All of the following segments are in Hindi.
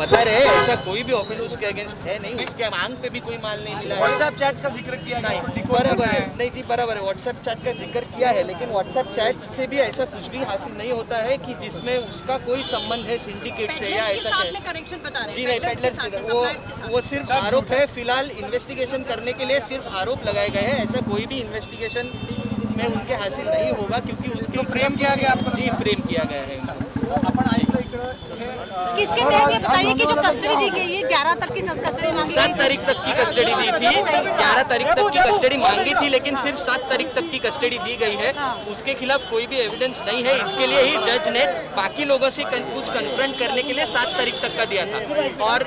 बता रहे हैं ऐसा कोई भी ऑफेंस उसके अगेंस्ट है नहीं, उसके आंख पे भी कोई माल नहीं मिला है। व्हाट्सएप चैट्स का जिक्र किया गया नहीं बराबर है, नहीं जी बराबर है, व्हाट्सएप चैट का जिक्र किया है, लेकिन व्हाट्सएप चैट से भी ऐसा कुछ भी हासिल नहीं होता है कि जिसमें उसका कोई संबंध है सिंडिकेट से या ऐसा कनेक्शन बता रहे जी नहीं, पेडलर्स वो सिर्फ आरोप है। फिलहाल इन्वेस्टिगेशन करने के लिए सिर्फ आरोप लगाए गए हैं, ऐसा कोई भी इन्वेस्टिगेशन में उनके हासिल नहीं होगा क्योंकि उसके फ्रेम किया गया आपको? जी फ्रेम किया गया है। किसके तहत ये बताइए कि जो कस्टडी दी गई है 11 तक की कस्टडी मांगी 7 तारीख तक की कस्टडी दी थी, 11 तारीख तक की कस्टडी मांगी थी, लेकिन सिर्फ 7 तारीख तक की कस्टडी दी गई है। उसके खिलाफ कोई भी एविडेंस नहीं है, इसके लिए ही जज ने बाकी लोगों से कुछ कन्फ्रंट करने के लिए 7 तारीख तक का दिया था। और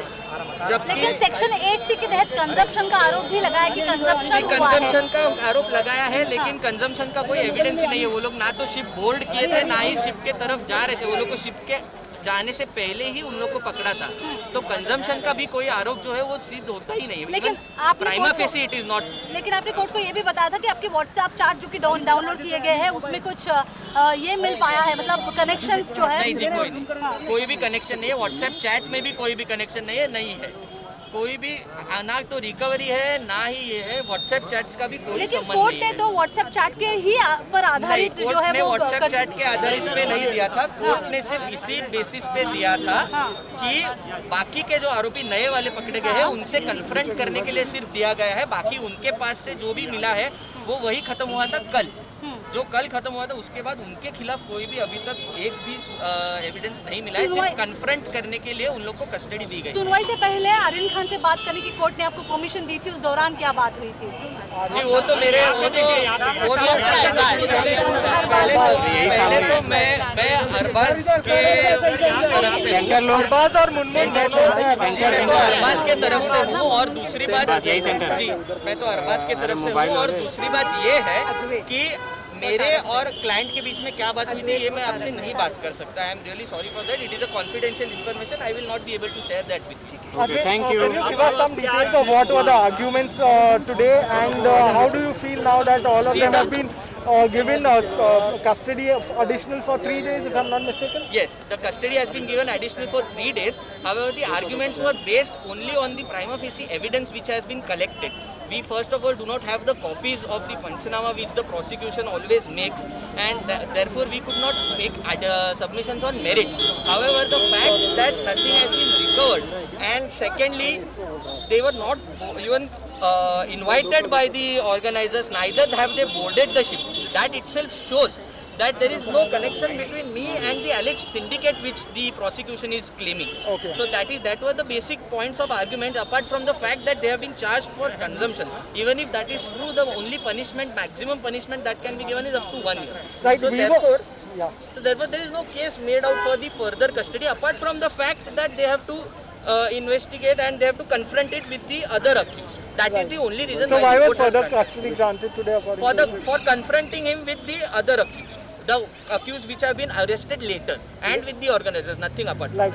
जबकि लेकिन सेक्शन 8C के तहत कंजप्शन का आरोप भी लगाया कि कंजम्पशन का आरोप लगाया है, लेकिन कंजम्पशन का कोई एविडेंस ही नहीं है। वो लोग ना तो शिप बोर्ड किए थे, ना ही शिप के तरफ जा रहे थे, वो लोग को शिप के जाने से पहले ही उन लोग को पकड़ा था। तो कंजम्पशन का भी कोई आरोप जो है वो सिद्ध होता ही नहीं है, लेकिन prima facie it is not. लेकिन आपने कोर्ट को ये भी बताया था कि आपके व्हाट्सएप चैट जो कि डाउनलोड किए गए हैं उसमें कुछ ये मिल पाया है, मतलब कनेक्शंस जो है। नहीं जी, कोई नहीं, कोई भी कनेक्शन नहीं है। व्हाट्सएप चैट में भी कोई भी कनेक्शन नहीं है, नहीं है कोई भी, ना तो रिकवरी है ना ही ये है, व्हाट्सएप चैट्स का भी कोई संबंध नहीं है। कोर्ट ने तो व्हाट्सएप चैट के ही पर आधारित जो है वो व्हाट्सएप चैट के आधारित पे नहीं दिया था, कोर्ट ने सिर्फ इसी बेसिस पे दिया था कि बाकी के जो आरोपी नए वाले पकड़े गए हैं उनसे कन्फ्रंट करने के लिए सिर्फ दिया गया है। बाकी उनके पास से जो भी मिला है वो वही खत्म हुआ था कल, जो कल खत्म हुआ था। उसके बाद उनके खिलाफ कोई भी अभी तक एक भी एविडेंस नहीं मिला है, सिर्फ कन्फ्रंट करने के लिए उन लोग को कस्टडी दी गई। सुनवाई से पहले आर्यन खान से बात करने की कोर्ट ने आपको परमिशन दी थी, उस दौरान क्या बात हुई थी? जी वो तो पहले तो मैं अरबाज के तरफ से अरबाज के तरफ से हूँ, और दूसरी बात जी मैं तो अरबाज के तरफ से हूँ, और दूसरी बात ये है कि मेरे और क्लाइंट के बीच में क्या बात हुई थी ये मैं आपसे नहीं बात कर सकता। I am really sorry for that, it is a confidential information, I will not be able to share that with you. Okay, thank you. Can you give us some details of what were the arguments today, and how do you feel now that all of them have been given custody additional for 3 days, if I'm not mistaken? Yes, the custody has been given additional for 3 days. However, the arguments were based only on the prima facie evidence which has been collected. We first of all do not have the copies of the Panchanama which the prosecution always makes, and therefore we could not make submissions on merits. However, the fact that nothing has been recovered, and secondly, they were not even invited by the organizers, neither have they boarded the ship. That itself shows that there is no connection between me and the alleged syndicate which the prosecution is claiming. Okay. So that were the basic points of argument, apart from the fact that they have been charged for consumption. Even if that is true, the only punishment, maximum punishment that can be given is up to 1 year. Right. So therefore there is no case made out for the further custody, apart from the fact that they have to investigate and they have to confront it with the other accused. That is the only reason So why why the was court has further granted. custody granted today according For confronting him with the other accused, the accused which have been arrested later, and with the organizers, nothing apart from that.